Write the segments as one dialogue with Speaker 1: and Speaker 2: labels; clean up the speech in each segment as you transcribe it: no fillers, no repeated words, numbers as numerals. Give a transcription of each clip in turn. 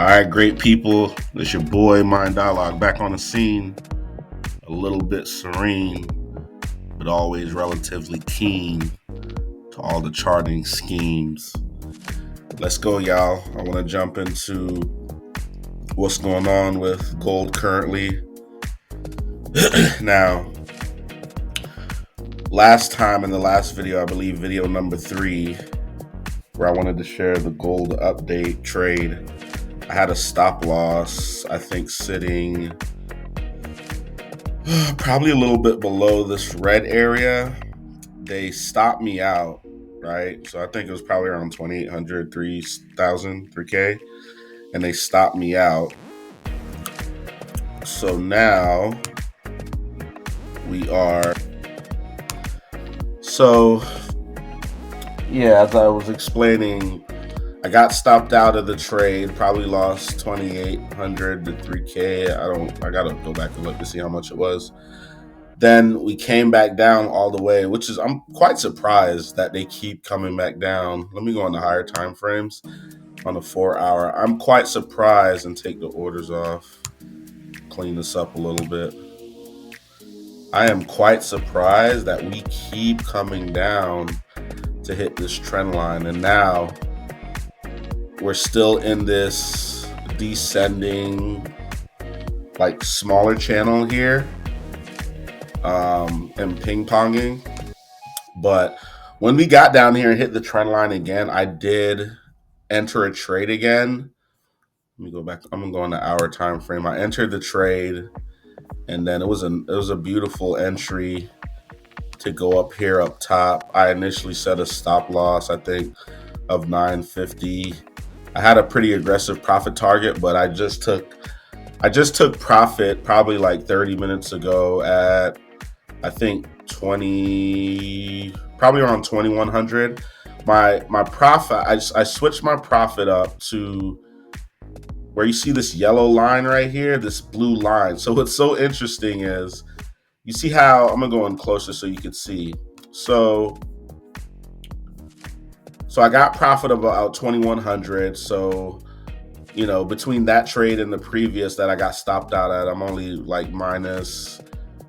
Speaker 1: All right, great people. It's your boy Minedialogue back on the scene. A little bit serene, but always relatively keen to all the charting schemes. Let's go, y'all. I want to jump into what's going on with gold currently. Now, last time in the last video, I believe video number 3, where I wanted to share the gold update trade, I had a stop loss, I think sitting probably a little bit below this red area. They stopped me out, right? So I think it was probably around 2,800, 3,000, 3K. And they stopped me out. So now we are. So, yeah, as I was explaining, I got stopped out of the trade, probably lost 2,800 to 3K. I gotta go back and look to see how much it was. Then we came back down all the way, which is, I'm quite surprised that they keep coming back down. Let me go on the higher time frames on the 4-hour. I'm quite surprised, and take the orders off, clean this up a little bit. I am quite surprised that we keep coming down to hit this trend line. And now we're still in this descending, like, smaller channel here, and ping-ponging. But when we got down here and hit the trend line again, I did enter a trade again. Let me go back. I'm gonna go on the hour time frame. I entered the trade, and then it was a beautiful entry to go up here up top. I initially set a stop loss, I think, of 950. I had a pretty aggressive profit target, but I just took profit probably like 30 minutes ago at, I think, probably around 2,100. My profit, I switched my profit up to where you see this yellow line right here, this blue line. So what's so interesting is, you see how, I'm gonna go in closer so you can see. So I got profit of about 2,100. So, you know, between that trade and the previous that I got stopped out at, I'm only like minus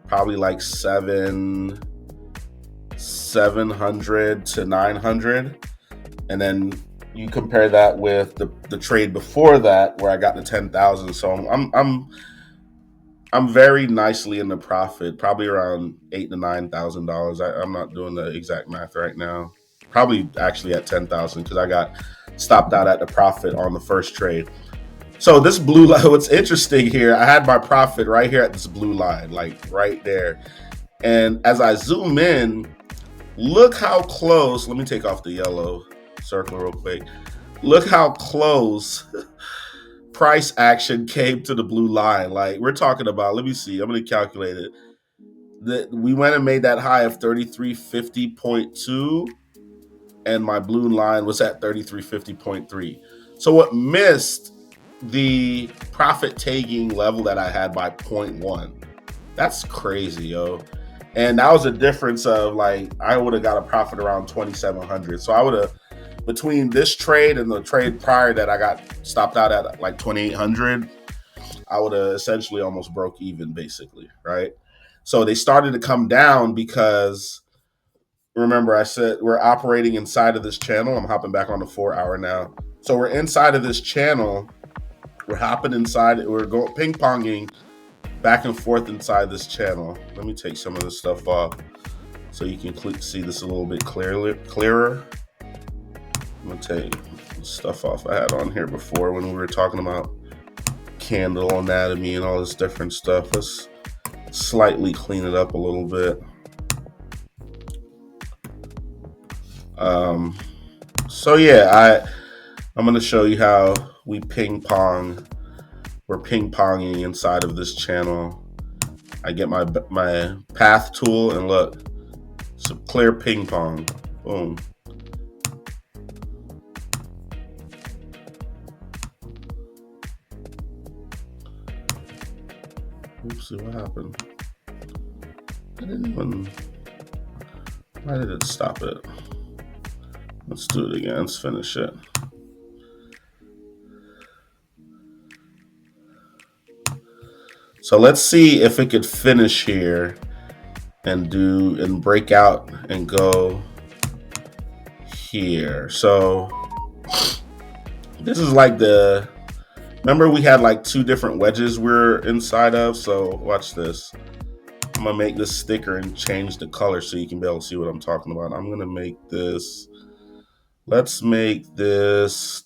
Speaker 1: probably like 700 to 900. And then you compare that with the trade before that, where I got the 10,000. So I'm very nicely in the profit, probably around $8,000 to $9,000. I'm not doing the exact math right now. Probably actually at 10,000, because I got stopped out at the profit on the first trade. So this blue line, what's interesting here, I had my profit right here at this blue line, like right there. And as I zoom in, look how close, let me take off the yellow circle real quick. Look how close price action came to the blue line. Like, we're talking about, let me see, I'm going to calculate it. We went and made that high of 3350.2, and my blue line was at 3350.3. So what missed the profit taking level that I had by 0.1. That's crazy, yo. And that was a difference of, like, I would have got a profit around 2,700. So I would have, between this trade and the trade prior that I got stopped out at like 2,800, I would have essentially almost broke even, basically, right? So they started to come down because, remember, I said we're operating inside of this channel. I'm hopping back on the 4-hour now. So we're inside of this channel. We're hopping inside. We're going ping-ponging back and forth inside this channel. Let me take some of this stuff off so you can see this a little bit clearer. I'm going to take the stuff off I had on here before when we were talking about candle anatomy and all this different stuff. Let's slightly clean it up a little bit. So yeah, I'm going to show you how we ping-pong. We're ping-ponging inside of this channel. I get my path tool, and look, it's a clear ping-pong. Boom. Oopsie, what happened? Why did it stop it? Let's do it again. Let's finish it. So let's see if it could finish here and break out and go here. So this is like remember we had like two different wedges we're inside of. So watch this. I'm gonna make this sticker and change the color so you can be able to see what I'm talking about. I'm gonna make this, let's make this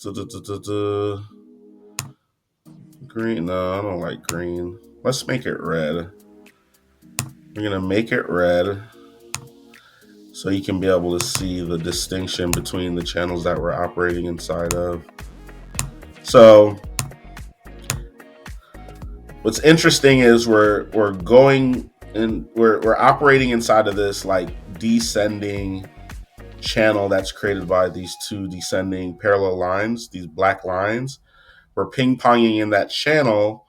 Speaker 1: green. No, I don't like green. Let's make it red. We're gonna make it red so you can be able to see the distinction between the channels that we're operating inside of. So what's interesting is we're going and we're operating inside of this like descending channel that's created by these two descending parallel lines, these black lines. We're ping-ponging in that channel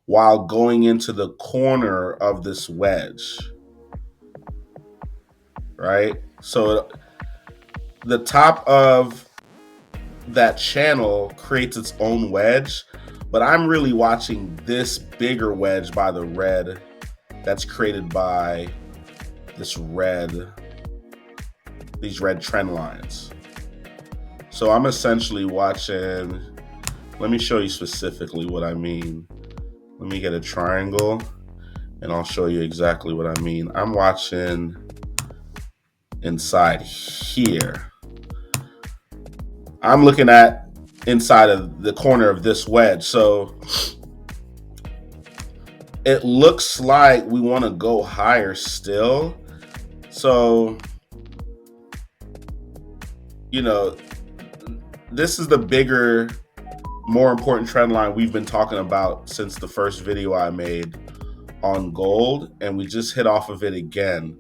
Speaker 1: while going into the corner of this wedge, right? So the top of that channel creates its own wedge, but I'm really watching this bigger wedge by the red that's created by these red trend lines. So I'm essentially watching, let me show you specifically what I mean. Let me get a triangle and I'll show you exactly what I mean. I'm watching inside here. I'm looking at inside of the corner of this wedge. So it looks like we want to go higher still. So, you know, this is the bigger, more important trend line we've been talking about since the first video I made on gold, and we just hit off of it again.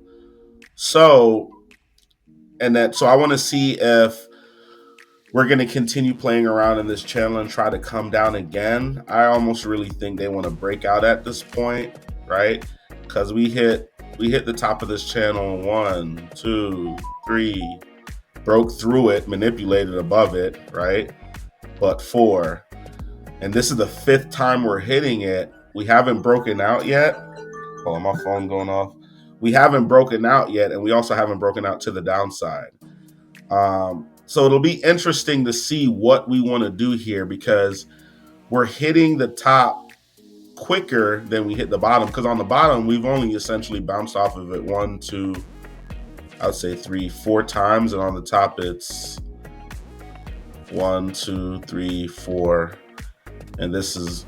Speaker 1: So I want to see if we're going to continue playing around in this channel and try to come down again. I almost really think they want to break out at this point, right? Because we hit the top of this channel 1, 2, 3, broke through it, manipulated above it, right? But 4, and this is the 5th time we're hitting it. We haven't broken out yet. Oh, my phone going off. We haven't broken out yet, and we also haven't broken out to the downside. So it'll be interesting to see what we want to do here, because we're hitting the top quicker than we hit the bottom. Because on the bottom, we've only essentially bounced off of it 1, 2, I would say 3, 4 times, and on the top it's 1, 2, 3, 4, and this is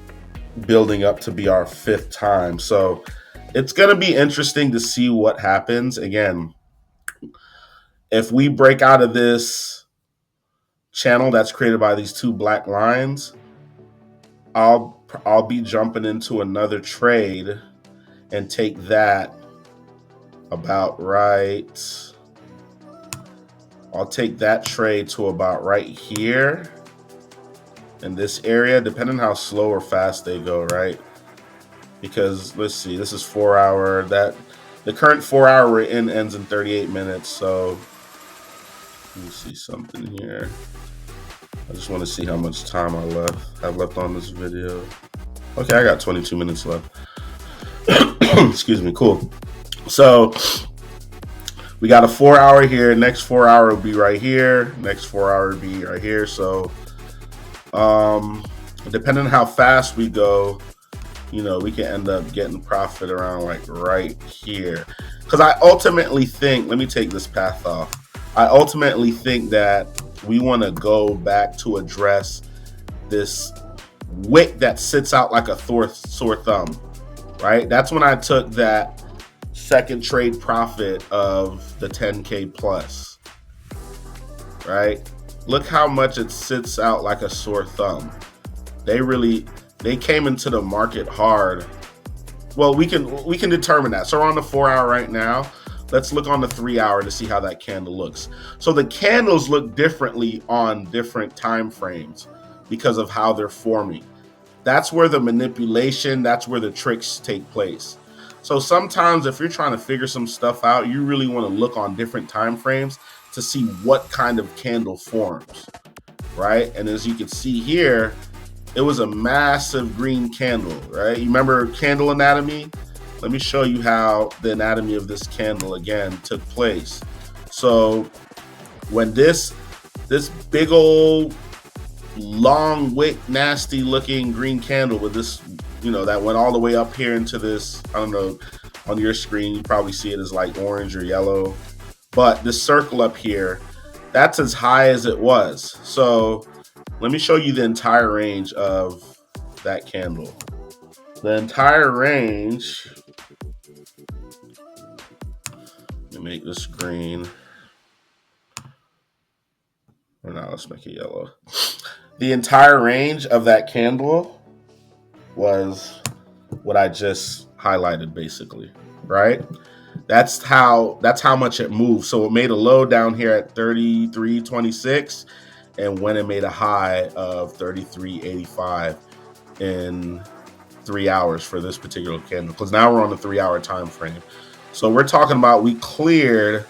Speaker 1: building up to be our 5th time. So it's going to be interesting to see what happens. Again, if we break out of this channel that's created by these two black lines, I'll be jumping into another trade and take that about right. I'll take that trade to about right here in this area, depending on how slow or fast they go, right? Because let's see, this is 4 hour, that the current 4 hour we're in ends in 38 minutes. So let me see something here. I just want to see how much time I have left on this video. Okay, I got 22 minutes left. Excuse me, cool. So we got a 4 hour here. Next 4 hour will be right here. Next 4 hour will be right here. So depending on how fast we go, you know, we can end up getting profit around like right here. Because I ultimately think, let me take this path off. I ultimately think that we want to go back to address this wick that sits out like a sore thumb, right? That's when I took that second trade profit of the 10K plus, right? Look how much it sits out like a sore thumb. They came into the market hard. Well, we can determine that. So we're on the 4 hour right now. Let's look on the 3 hour to see how that candle looks. So the candles look differently on different time frames because of how they're forming. That's where the manipulation, that's where the tricks take place. So sometimes if you're trying to figure some stuff out, you really want to look on different time frames to see what kind of candle forms, right? And as you can see here, it was a massive green candle, right? You remember candle anatomy? Let me show you how the anatomy of this candle again took place. So when this big old long wick, nasty looking green candle with this, you know, that went all the way up here into this, I don't know, on your screen, you probably see it as like orange or yellow, but this circle up here, that's as high as it was. So let me show you the entire range of that candle. The entire range, let me make this green. Or now let's make it yellow. The entire range of that candle was what I just highlighted basically, right? That's how much it moved. So it made a low down here at 33.26 and when it made a high of 33.85 in 3 hours for this particular candle, because now we're on the 3 hour time frame. So we're talking about we cleared,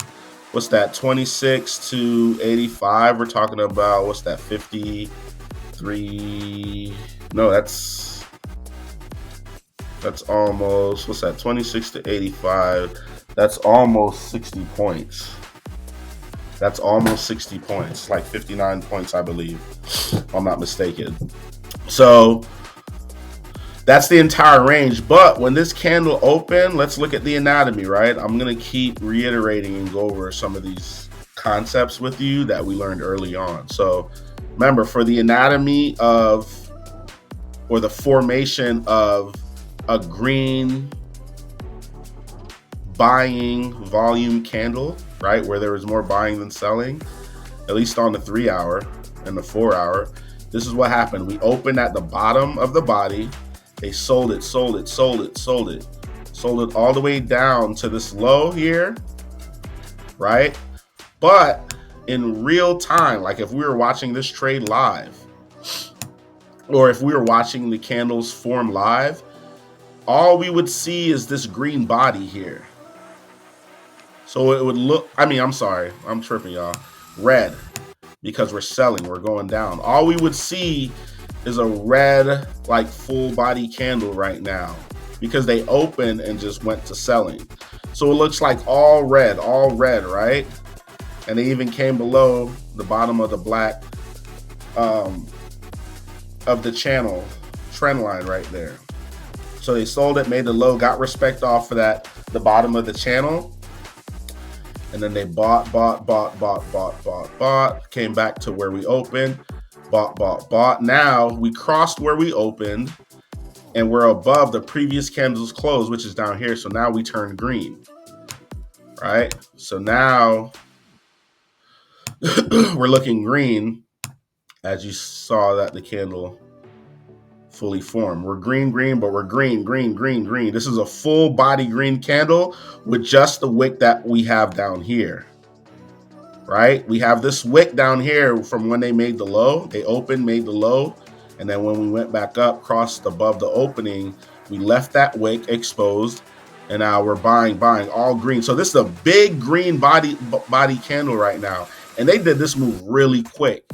Speaker 1: what's that, 26 to 85. We're talking about, what's that, 53, no, that's almost, what's that, 26 to 85, that's almost 60 points. That's almost 60 points, like 59 points, I believe, if I'm not mistaken. So that's the entire range. But when this candle opened, let's look at the anatomy, right? I'm going to keep reiterating and go over some of these concepts with you that we learned early on. So remember, for the anatomy of, or the formation of a green buying volume candle, right, where there was more buying than selling, at least on the 3 hour and the 4 hour, this is what happened. We opened at the bottom of the body. They sold it all the way down to this low here, right? But in real time, like if we were watching this trade live, or if we were watching the candles form live, all we would see is this green body here. So it would look, I mean, I'm sorry, I'm tripping, y'all. Red, because we're selling, we're going down. All we would see is a red, like full body candle right now, because they opened and just went to selling. So it looks like all red, right? And they even came below the bottom of the black of the channel trend line right there. So they sold it, made the low, got respect off of that, the bottom of the channel. And then they bought, came back to where we opened, bought. Now we crossed where we opened and we're above the previous candle's close, which is down here. So now we turn green, right? So now we're looking green, as you saw that the candle fully formed. We're green, but we're green. This is a full body green candle with just the wick that we have down here, right? We have this wick down here from when they made the low. They opened, made the low, and then when we went back up, crossed above the opening, we left that wick exposed, and now we're buying all green. So this is a big green body candle right now, and they did this move really quick,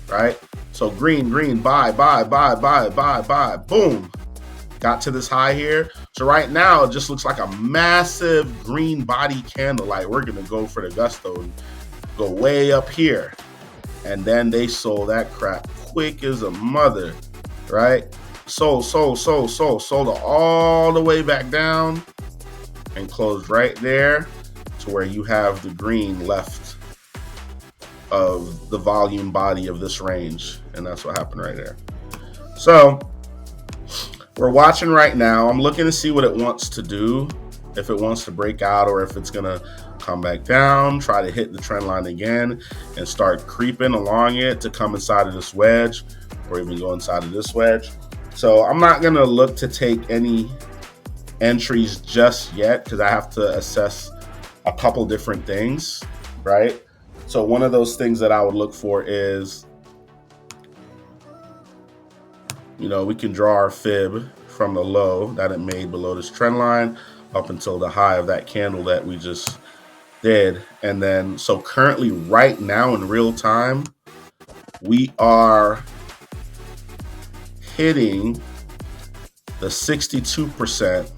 Speaker 1: right? So green, buy, boom. Got to this high here. So right now, it just looks like a massive green body candle. Like we're gonna go for the gusto and go way up here. And then they sold that crap quick as a mother, right? Sold all the way back down and closed right there to where you have the green left of the volume body of this range, and that's what happened right there. So we're watching right now. I'm looking to see what it wants to do, if it wants to break out or if it's gonna come back down, try to hit the trend line again and start creeping along it to come inside of this wedge or even go inside of this wedge. So I'm not gonna look to take any entries just yet because I have to assess a couple different things, right? So one of those things that I would look for is, you know, we can draw our fib from the low that it made below this trend line up until the high of that candle that we just did. And then, so currently right now in real time, we are hitting the 62%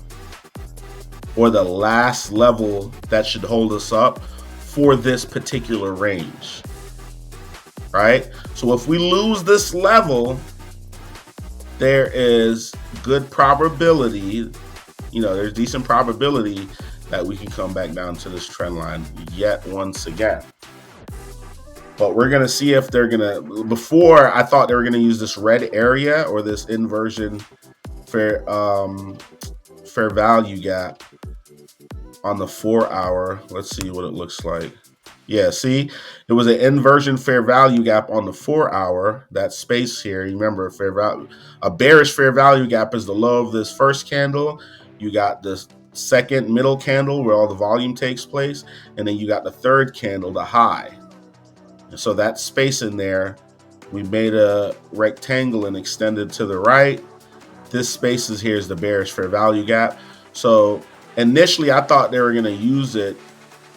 Speaker 1: or the last level that should hold us up for this particular range, right? So if we lose this level, there is good probability, there's decent probability that we can come back down to this trend line yet once again. But we're going to see if they're going to, before I thought they were going to use this red area or this inversion fair value gap on the 4 hour. Let's see what it looks like. Yeah, see, it was an inversion fair value gap on the 4 hour. That space here, you remember, a bearish fair value gap is the low of this first candle. You got this second middle candle where all the volume takes place, and then you got the third candle, the high. So that space in there, we made a rectangle and extended to the right. This space is here is the bearish fair value gap. So initially I thought they were going to use it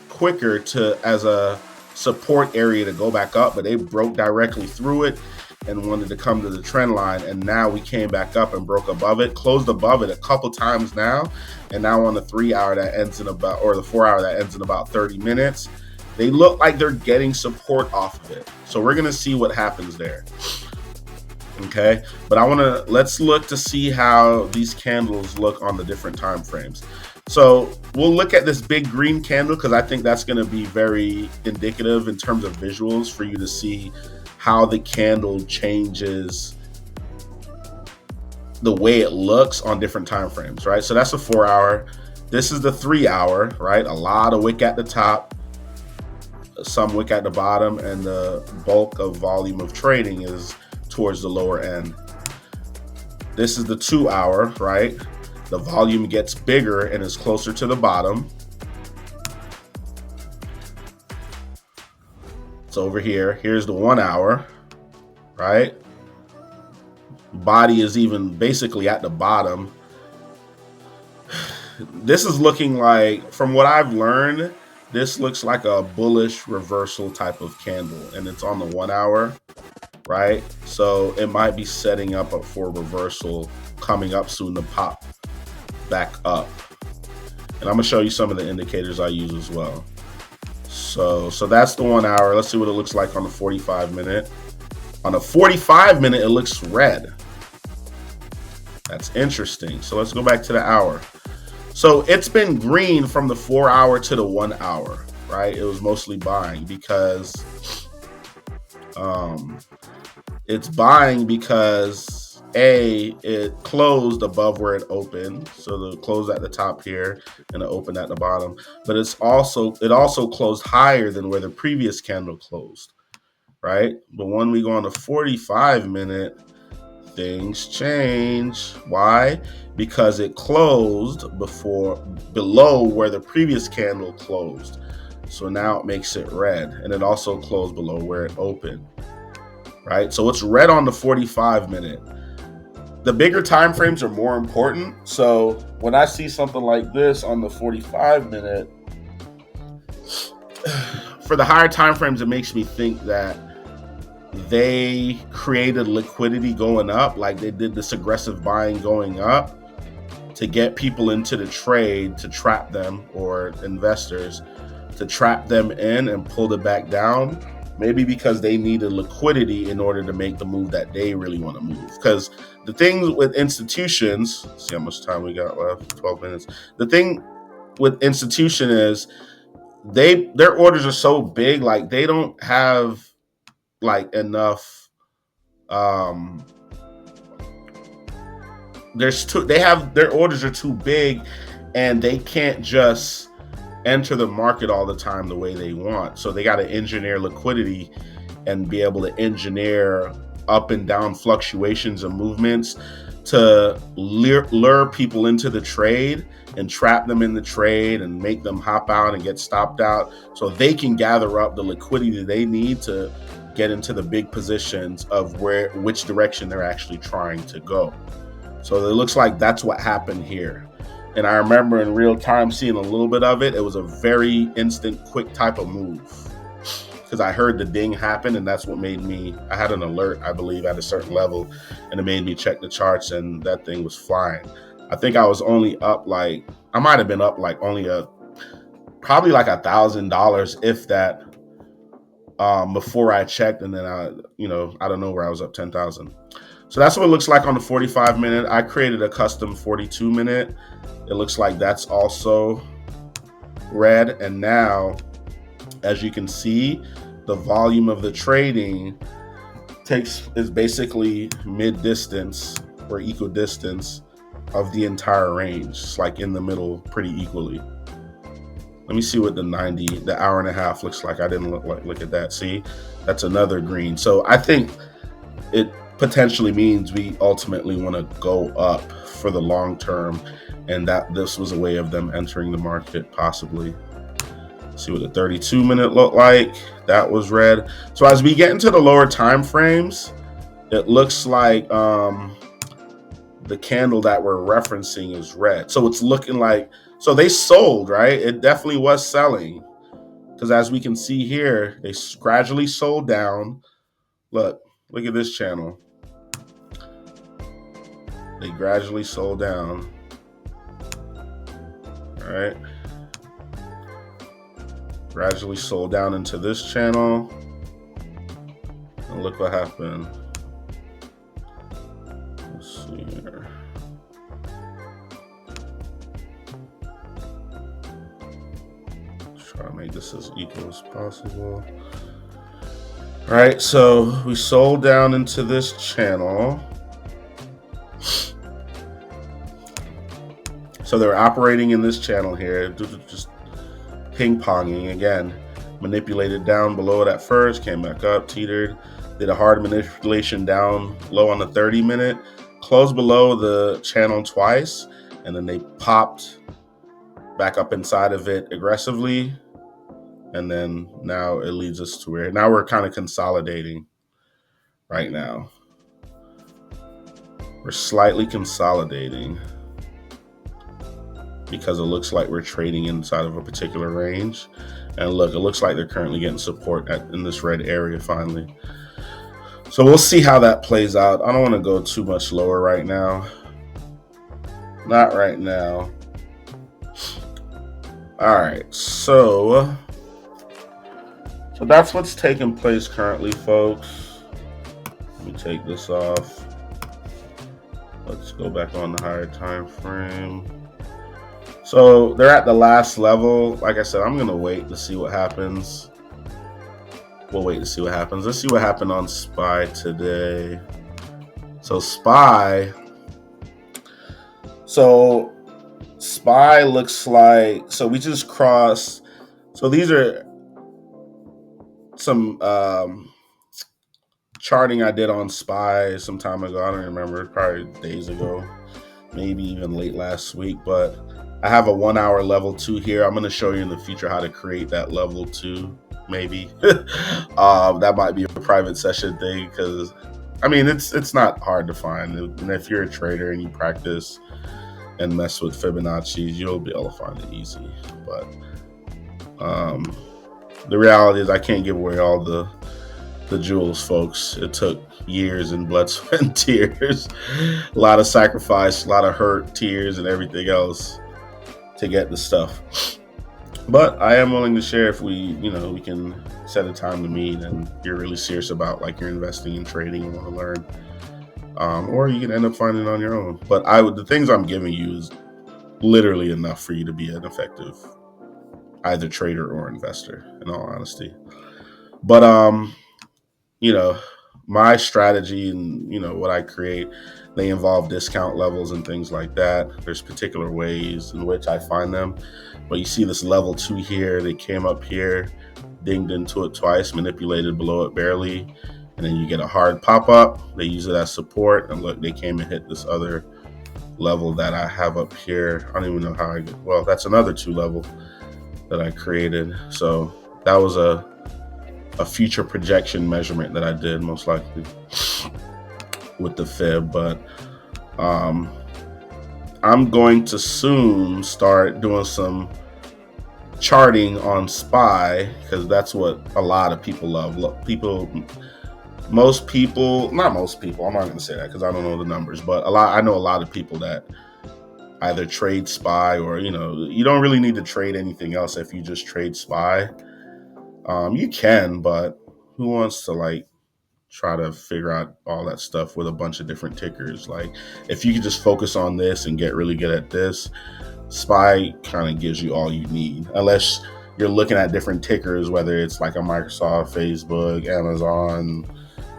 Speaker 1: quicker as a support area to go back up, but they broke directly through it and wanted to come to the trend line. And now we came back up and broke above it, closed above it a couple times now. And now on the 3 hour that ends in about, or the 4 hour that ends in about 30 minutes, they look like they're getting support off of it. So we're going to see what happens there. Okay, but let's look to see how these candles look on the different time frames. So we'll look at this big green candle because I think that's going to be very indicative in terms of visuals for you to see how the candle changes the way it looks on different time frames, right? So that's a 4 hour. This is the 3 hour, right? A lot of wick at the top, some wick at the bottom, and the bulk of volume of trading is towards the lower end. This is the 2 hour, right? The volume gets bigger and is closer to the bottom. It's over here. Here's the 1 hour, right? Body is even basically at the bottom. This is looking like, from what I've learned, this looks like a bullish reversal type of candle, and it's on the 1 hour, right? So it might be setting up for reversal coming up soon to pop back up. And I'm gonna show you some of the indicators I use as well. So that's the 1 hour. Let's see what it looks like on the 45 minute. On the 45 minute, it looks red. That's interesting. So let's go back to the hour. So it's been green from the 4 hour to the 1 hour, right? It was mostly buying because it's buying because it closed above where it opened. So the close at the top here and it opened at the bottom, but it also closed higher than where the previous candle closed, right? But when we go on the 45 minute, things change. Why? Because it closed below where the previous candle closed. So now it makes it red, and it also closed below where it opened, right? So it's red on the 45 minute. The bigger time frames are more important. So when I see something like this on the 45 minute, for the higher time frames, it makes me think that they created liquidity going up, like they did this aggressive buying going up to get people into the trade, to trap them, or investors to trap them in and pull it back down. Maybe because they needed liquidity in order to make the move that they really want to move. Because the thing with institutions, let's see how much time we got left, 12 minutes. The thing with institution is their orders are so big, like they don't have like enough their orders are too big, and they can't just enter the market all the time the way they want. So they got to engineer liquidity and be able to engineer up and down fluctuations and movements to lure people into the trade and trap them in the trade and make them hop out and get stopped out, so they can gather up the liquidity they need to get into the big positions of which direction they're actually trying to go. So it looks like that's what happened here. And I remember in real time seeing a little bit of it. It was a very instant, quick type of move. because I heard the ding happen, and that's what made me, I had an alert, I believe, at a certain level, and it made me check the charts, and that thing was flying. I think I was only up like, I might have been up like only probably like $1,000, if that, before I checked, and then I don't know where I was up 10,000. So that's what it looks like on the 45 minute. I created a custom 42 minute. It looks like that's also red. And now, as you can see, the volume of the trading is basically mid-distance or equidistance of the entire range. It's like in the middle pretty equally. Let me see what the hour and a half looks like. I didn't look at that. See, that's another green. So I think it potentially means we ultimately want to go up for the long term, and that this was a way of them entering the market possibly. See what the 32 minute looked like. That was red. So as we get into the lower time frames, it looks like the candle that we're referencing is red. So it's looking like, so they sold, right? It definitely was selling, because as we can see here, they gradually sold down. Look at this channel. They gradually sold down. All right. Gradually sold down into this channel. And look what happened. Let's see here. Let's try to make this as equal as possible. All right, so we sold down into this channel. So they're operating in this channel here, just ping-ponging again. Manipulated down below it at first, came back up, teetered, did a hard manipulation down low on the 30 minute, closed below the channel twice, and then they popped back up inside of it aggressively. And then now it leads us to where now we're kind of consolidating right now. We're slightly consolidating because it looks like we're trading inside of a particular range. And look, it looks like they're currently getting support in this red area finally. So we'll see how that plays out. I don't want to go too much lower right now. Not right now. All right, so that's what's taking place currently, folks. Let me take this off. Let's go back on the higher time frame. So they're at the last level. Like I said, I'm gonna wait to see what happens. We'll wait to see what happens. Let's see what happened on SPY today. So SPY looks like, so we just crossed. So these are some charting I did on SPY some time ago. I don't remember, probably days ago, maybe even late last week. But I have a 1 hour level 2 here. I'm going to show you in the future how to create that level 2, maybe. That might be a private session thing, because I mean, it's not hard to find. And if you're a trader and you practice and mess with Fibonacci, you'll be able to find it easy. But the reality is I can't give away all the jewels, folks. It took years and blood, sweat, and tears, a lot of sacrifice, a lot of hurt, tears, and everything else to get the stuff. But I am willing to share if we can set a time to meet and you're really serious about like you're investing in trading and want to learn, or you can end up finding it on your own. But the things I'm giving you is literally enough for you to be an effective either trader or investor, in all honesty. But my strategy and what I create, they involve discount levels and things like that. There's particular ways in which I find them. But you see this level 2 here, they came up here, dinged into it twice, manipulated below it barely, and then you get a hard pop up. They use it as support, and look, they came and hit this other level that I have up here. I don't even know how well, that's another 2 level that I created. So that was a future projection measurement that I did, most likely with the fib. But I'm going to soon start doing some charting on SPY, because that's what a lot of people love. Most people, not most people, I'm not going to say that because I don't know the numbers, but I know a lot of people that either trade SPY or, you don't really need to trade anything else if you just trade SPY. You can, but who wants to try to figure out all that stuff with a bunch of different tickers? Like, if you could just focus on this and get really good at this, SPY kind of gives you all you need, unless you're looking at different tickers, whether it's like a Microsoft, Facebook, Amazon,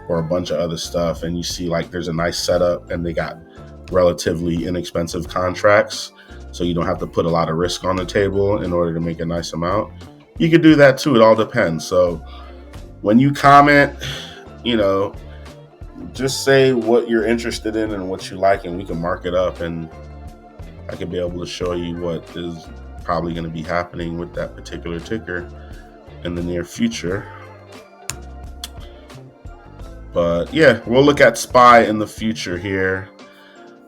Speaker 1: or a bunch of other stuff, and you see there's a nice setup and they got relatively inexpensive contracts, so you don't have to put a lot of risk on the table in order to make a nice amount. You could do that too. It all depends. So when you comment, just say what you're interested in and what you like, and we can mark it up, and I could be able to show you what is probably going to be happening with that particular ticker in the near future. But yeah, we'll look at SPY in the future here.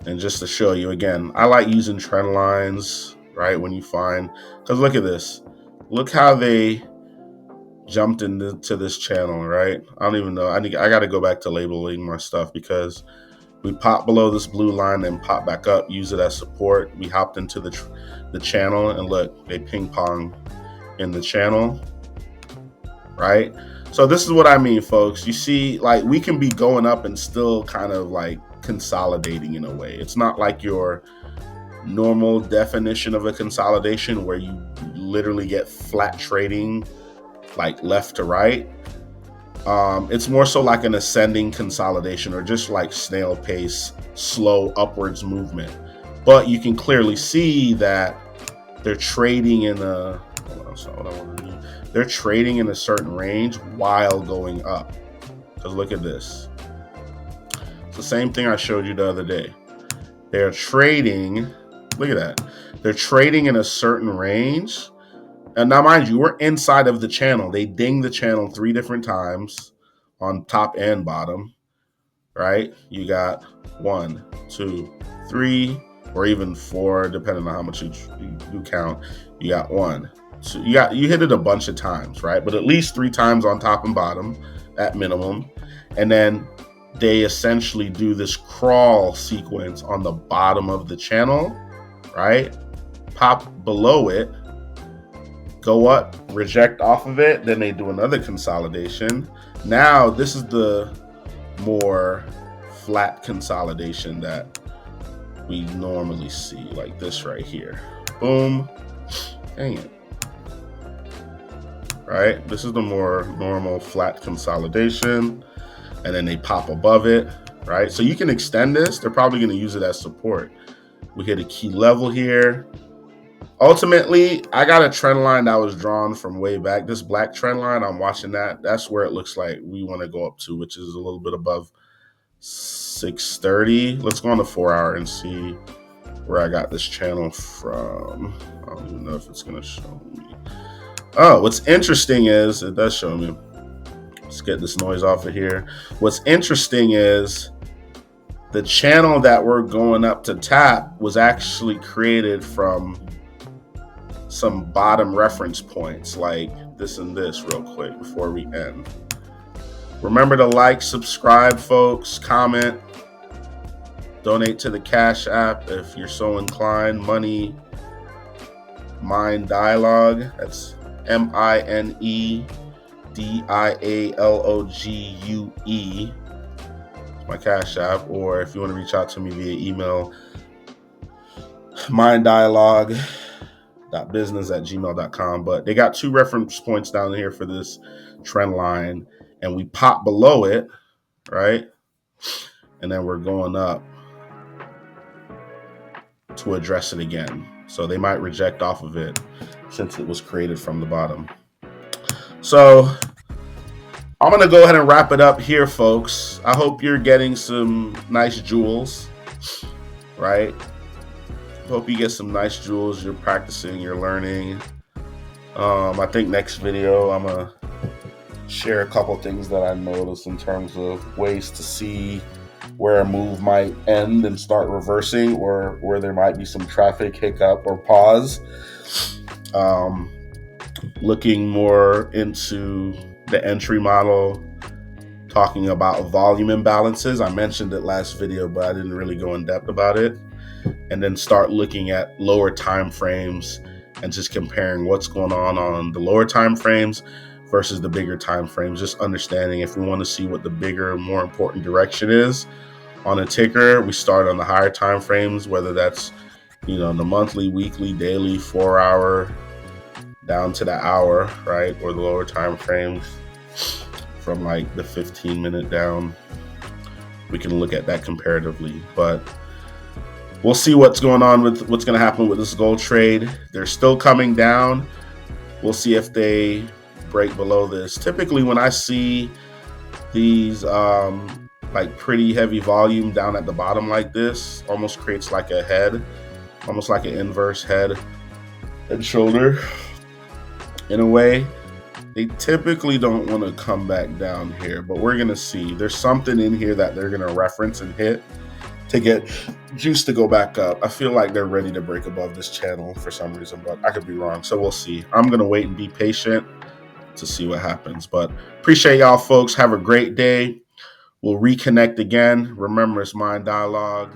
Speaker 1: And just to show you again, I like using trend lines, right? When you find, because look at this. Look how they jumped into this channel, right? I don't even know. I got to go back to labeling my stuff, because we popped below this blue line and pop back up, use it as support. We hopped into the channel, and look, they ping pong in the channel, right? So this is what I mean, folks. You see, we can be going up and still kind of consolidating in a way. It's not like your normal definition of a consolidation where you literally get flat trading left to right. It's more so like an ascending consolidation, or just snail pace, slow upwards movement. But you can clearly see that they're trading in a, they're trading in a certain range while going up. Because look at this. It's the same thing I showed you the other day. They're trading, look at that. They're trading in a certain range. And now, mind you, we're inside of the channel. They ding the channel 3 different times on top and bottom, right? You got 1, 2, 3, or even 4, depending on how much you count. You got 1. So you hit it a bunch of times, right? But at least 3 times on top and bottom at minimum. And then they essentially do this crawl sequence on the bottom of the channel, right? Pop below it, go up, reject off of it, then they do another consolidation. Now this is the more flat consolidation that we normally see, like this right here. Boom. Dang it. Right? This is the more normal flat consolidation. And then they pop above it, right? So you can extend this. They're probably going to use it as support. We hit a key level here. Ultimately, I got a trend line that was drawn from way back. This black trend line, I'm watching that. That's where it looks like we want to go up to, which is a little bit above 630. Let's go on the 4-hour and see where I got this channel from. I don't even know if it's going to show me. Oh, what's interesting is, it does show me. Let's get this noise off of here. What's interesting is the channel that we're going up to tap was actually created from some bottom reference points like this and this real quick before we end. Remember to like, subscribe, folks, comment, donate to the Cash App if you're so inclined. Money, Minedialogue. That's Minedialogue. It's my Cash App. Or if you want to reach out to me via email, minddialogue.business@gmail.com. But they got 2 reference points down here for this trend line, and we pop below it, right? And then we're going up to address it again. So they might reject off of it since it was created from the bottom. So I'm going to go ahead and wrap it up here, folks. I hope you're getting some nice jewels, right? Hope you get some nice jewels. You're practicing, you're learning. I think next video I'm going to share a couple things that I noticed in terms of ways to see where a move might end and start reversing, or where there might be some traffic hiccup or pause. looking more into the entry model, talking about volume imbalances. I mentioned it last video, but I didn't really go in depth about it. And then start looking at lower time frames and just comparing what's going on the lower time frames versus the bigger time frames. Just understanding if we want to see what the bigger, more important direction is on a ticker, we start on the higher time frames, whether that's the monthly, weekly, daily, 4 hour, down to the hour, right? Or the lower time frames from like the 15-minute down. We can look at that comparatively. But we'll see what's going on with what's going to happen with this gold trade. They're still coming down. We'll see if they break below this. Typically, when I see these like pretty heavy volume down at the bottom like this, almost creates like a head, almost like an inverse head and shoulder in a way. They typically don't want to come back down here, but we're going to see. There's something in here that they're going to reference and hit to get juice to go back up. I feel like they're ready to break above this channel for some reason, but I could be wrong. So we'll see. I'm going to wait and be patient to see what happens. But appreciate y'all, folks. Have a great day. We'll reconnect again. Remember, it's Minedialogue.